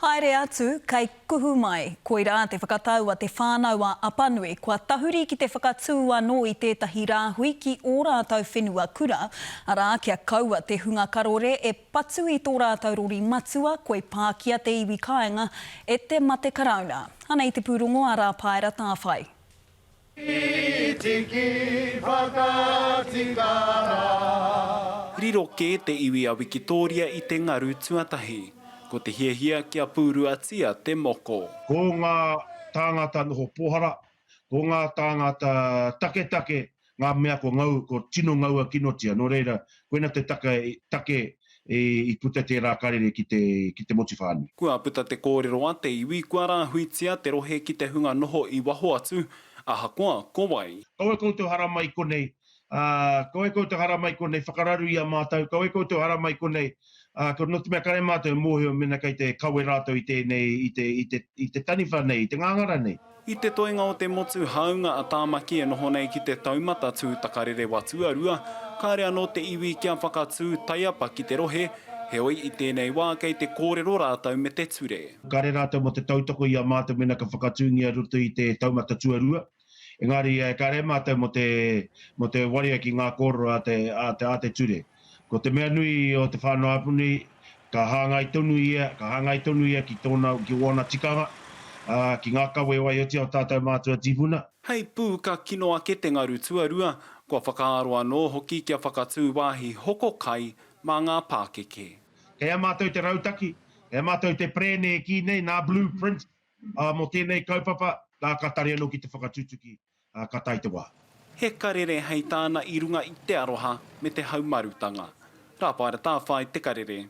Haere atu, kei kuhu mai, koira te whakataua te whānaua apanui, kua tahuri ki te whakatū anō i tētahi rāhui ki ō rātau whenua kura, arā kia kaua te hunga karore e patu i tō rātau rori matua, koe pākia te iwi kāinga e te mate karauna. Hana i te pūrongo a rā paera tāwhai. Riro ke te iwi a Wikitoria i te ngaru tuatahi. Ko te hiahia kia pūruatia te moko. Ko ngā tāngata noho pohara, ko ngā tāngata take, ngā mea ko ngau, ko tino ngaua kinotia. Nō reira, koina te take i puta te rākarere ki te mochi whāni. Kua puta te kōrero a te iwi, kua rāhuitia te rohe ki te hunga noho i waho atu, aha koa, kowai. Kaue koutou hara mai konei, kaue koutou hara mai konei, whakararu i a mātou, kaue koutou hara mai konei, ko no te mea kare mātou mōhio mena kei te kaue rātou i te tani whanei, i te ngangara nei. I te toenga o te motu haunga a tāmaki e noho nei ki te taumata tūtakarere watuarua, kāre anō te iwi kia whakatū taiapa ki te rohe, heoi i tēnei wā kei te kōrero rātou me te ture. Kāre rātou mo te tautoko i a mātou mena ka whakatūngia rutu i te taumata tuarua. Engari, kāre mātou mo te waria ki ngā kōrero a te ture. Ko te mea nui o te whānau apuni, ka hāngai tonu ia ki wāna tikanga, ki ngā kawe wai oti o tātou mātua tīpuna. Hei pū ka kinoa ke te ngaru tuarua, kua whakaaro anō hoki kia whakatū wāhi hoko kai mā ngā pākeke. Kei a mātou te rautaki, kei a mātou te prene ki nei, nā blueprint, mo tēnei kaupapa, nā ka tari anō ki te whakatutuki ka tai te wā. He karere hei tāna i runga i te aroha me te haumarutanga. Rā paera tāwhai te karere.